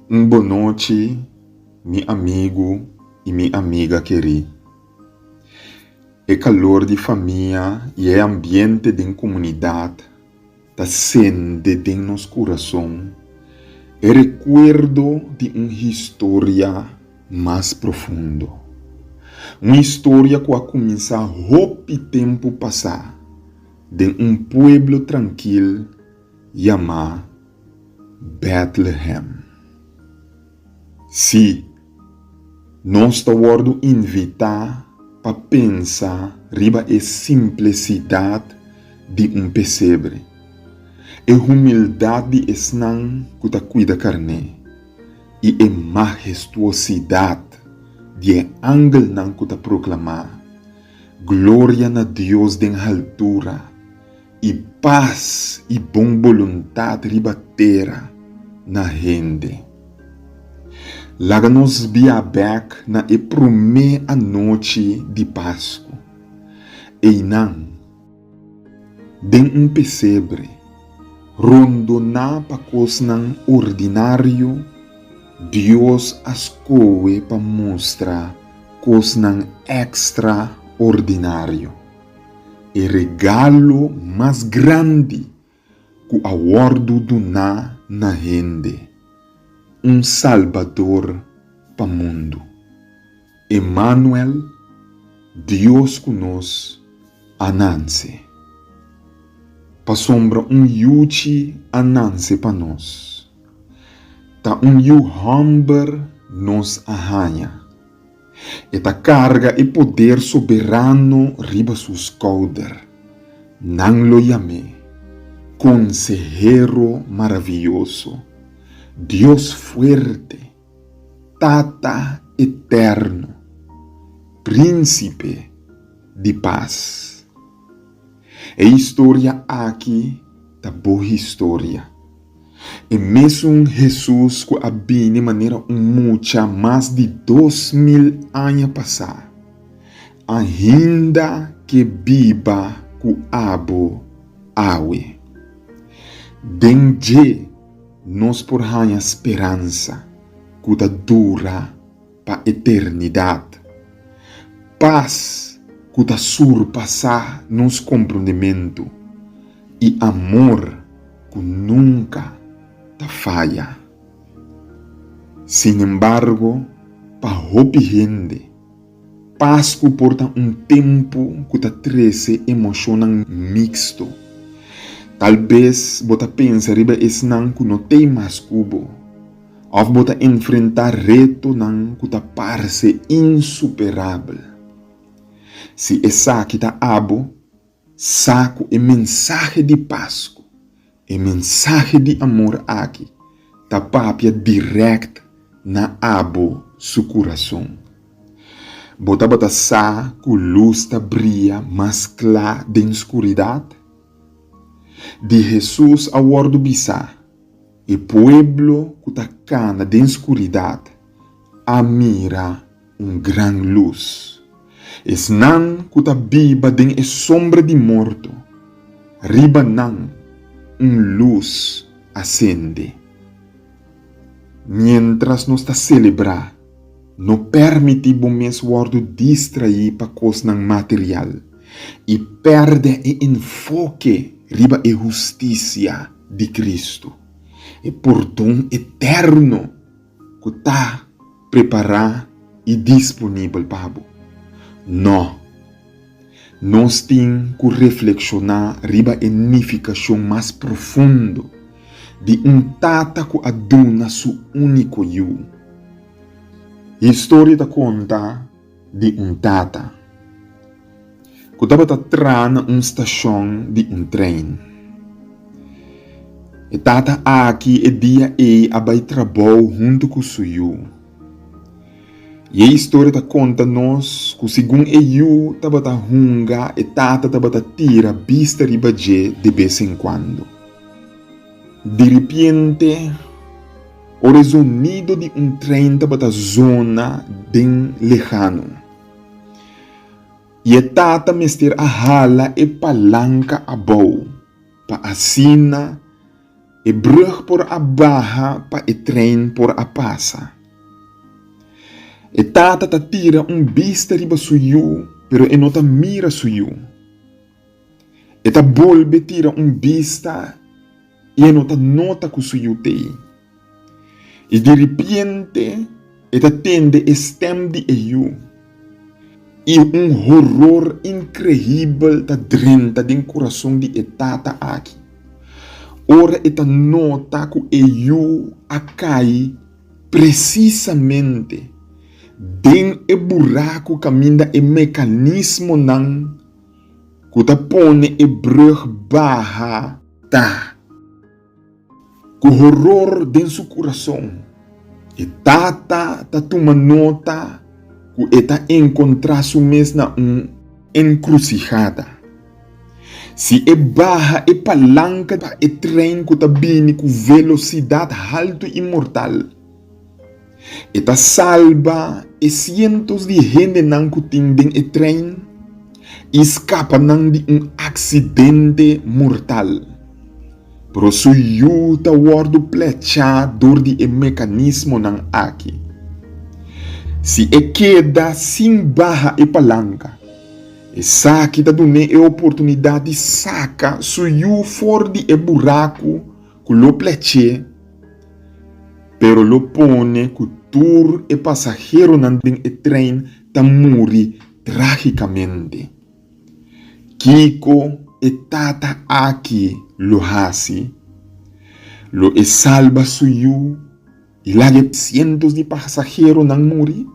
Boa noite, meu amigo e minha amiga querida. O calor de família e o ambiente de comunidade está sendo em nosso coração o recuerdo de uma história mais profunda. Uma história que começa a roupa tempo passar de pueblo tranquilo chamado Bethlehem. Se nós estamos invitados para pensar riba a simplicidade de pesebre, a humildade de esnan que ta cuida carne e a majestuosidade de ángel nan que ta proclamar glória na Deus de altura e paz e bom vontade riba terra na gente. Laga nos biabek na primeira noite de Páscoa. E não, den pesebre, rondona pa cosnan ordinário, Deus ascoe pa mostrar cosnan extraordinário. E regalo mais grande que a wordo do na gente. Salvador para o mundo. Emmanuel, Deus conosco, ananse. Pa sombra yuchi ananse para nós. Ta humber nos arranha. E ta carga e poder soberano riba sus cauder. Nang lo llame, consejero maravilloso. Dios fuerte, Tata eterno, príncipe de paz. A história aqui da boa história. E mesmo Jesus que habita de maneira muita mais de 2000 anos passar, ainda que viva com abo awe. Dengue nós por a esperança que dura para a eternidade. Paz que surpassar nos compreendimento e amor que nunca falha. Sin embargo, para a gente, paz que porta tempo que treze emociones mixto. Talvez bota pensa riba esnan que não tem mais cubo. Ou bota enfrentar reto nan que parece insuperável. Se essa que abo, saco e mensagem de Páscoa, e mensagem de amor aqui, papia direct na abo su coração. Bota sa que luz brilha mais clara da escuridade. De Jesus a wordo bisa, e pueblo que cana de escuridade, mira gran luz. Esnan que biba den sombra de morto, riba nan luz acende. Mientras nos celebrar, não permitimos o wordo distrair para coisas material e perde o enfoque riba e justiça de Cristo. E perdão eterno que está preparado e disponível para você. Não. Nós temos que reflexionar riba a unificação mais profunda de tata que aduna su único eu. A história da conta de tata que estava atrás na estação de trem. E tata aqui e dia abai trabalho junto com o seu. E a história conta nós que segundo eu estava hunga e tata estava tira vista ribaje de vez em quando. De repente, o sonido de trem estava zona bem lejano. E a tata mester a hala e palanca a bow, pa asina E brug por a barra pa e trem por a passa. E tata ta tira vista riba suyu, pero e nota mira suyu. E ta bolbe tira vista e e nota ku suyu tei. E de repente, e ta tende e stem di eu. E horror incrível ta drinta din coração de etata aqui. Ora eta nota que eu acai precisamente den e buraco caminda e mecanismo nan que ta pone e brug barra ta. Que horror den su coração. E tata ta toma nota que eta encontrar su mes na encrucijada. Se e barra e palanca pa e trem que ta bini com velocidade alto e mortal. E ta salva e cientos de gente nan que tindem e trem e escapa nan de acidente mortal. Pero su yu ta wardo plecha door di e mecanismo nan aqui. Se e queda sem barra e palanca, e saque da dune e oportunidade saca suyu for di e buraco que lo pleche, pero lo pone que tur e passageiro nanding e trem ta muri tragicamente. Kiko e tata aqui lo hasi, lo e salva suyu e lage cientos de passageiros nan muri,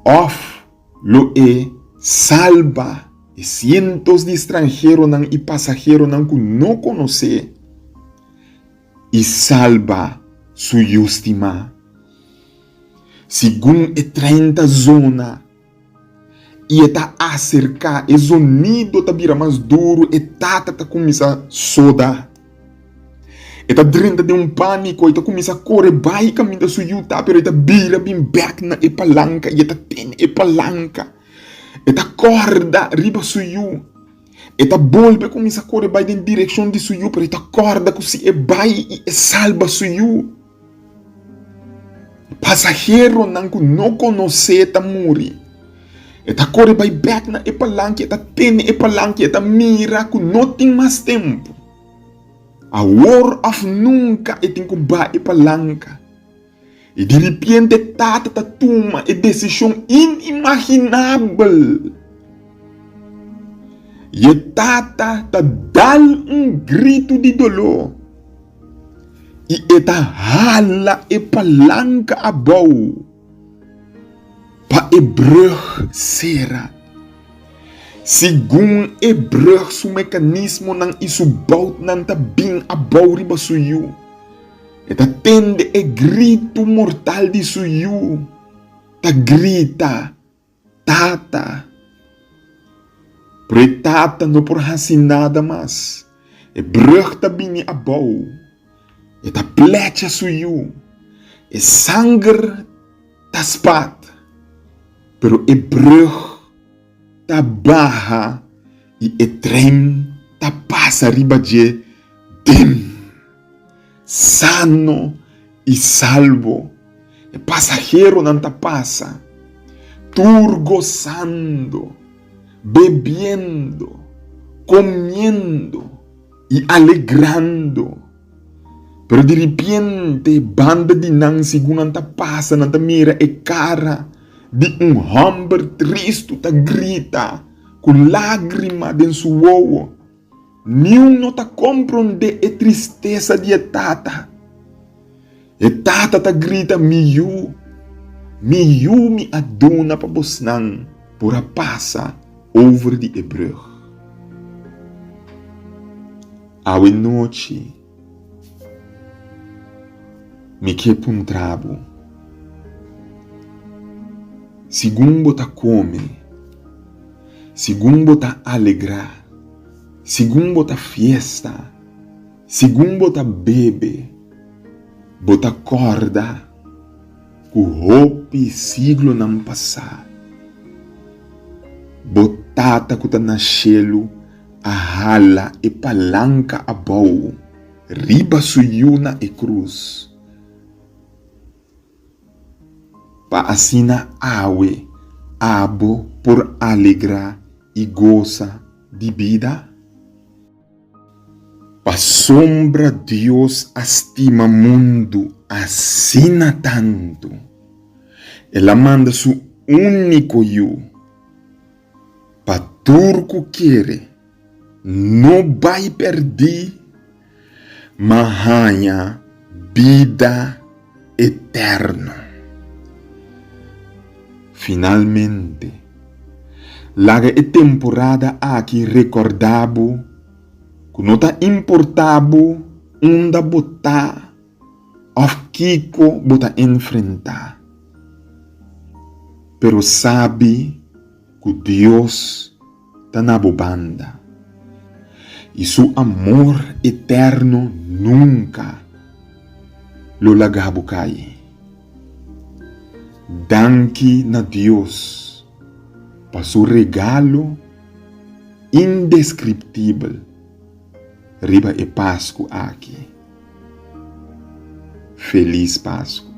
of lo e salva e cientos de extranjeros nan e passageros nan que não conhece e salva su justima. Segundo e 30 zona e está acerca e sonido tá vira mais duro e tata tá começa a soda. E tá dentro de pânico e tá começa a correr vai caminho su yuta pero e tá vira bem back na e palanca e tá tem e palanca. E ta corda riba suyu. E ta bolbe começa a correr vai em direção de suyu, pero e ta corda così e vai e salva suyu. Passageiro não conhece ta muri. E ta corre vai back na e palanca, e ta tem e palanca, e ta mira que não tem mais tempo. A war of nunca e tem que ba e palanca. E de repente tata ta toma e decisão inimaginável. E tata ta dá grito de dolor. E eta hala e palanca abau. Pa e brug sera. Segundo e brug su mecanismo nan isu bout nan ta bin abau riba suyu. E ta tende e grito mortal de suyu. Ta grita, tata. Pre tata não por hasi nada mais. E brug ta bini abau. E ta plecha suyu. E sangue ta spat. Pero e brug ta barra. E trem ta passa riba de dim. Sano e salvo. E passageiro não ta passa. Tur gozando, bebiendo, comiendo e alegrando. Pero de repente, banda de nan segundo ta passa, não ta mira e cara de homem triste ta grita com lágrima de su ovo. Nenhum não ta compreende a tristeza de tata. E tata ta grita miu mi aduna pa bosnang por a passa over de brug. Awe noite me que trabo. Segundo ta come, segundo ta alegrar. Segundo bota fiesta, segundo bota bebe, bota corda, com roupa e siglo não passar. Botata que tá na chelo, a rala e palanca a bau, riba suyuna e cruz. Pa asina awe, abo por alegra e goza de vida. Pa sombra Deus estima mundo asina tanto. Ela manda su único eu. Pa turco quere, não vai perder, mas ganha vida eterna. Finalmente, laga e temporada aqui recordabo que não tá importabo onde botar ou kiko botar enfrentar. Pero sabe que Deus está na banda e seu amor eterno nunca lo lagabo cai. Danke na Deus para seu regalo indescriptível riba e Páscoa aqui. Feliz Páscoa.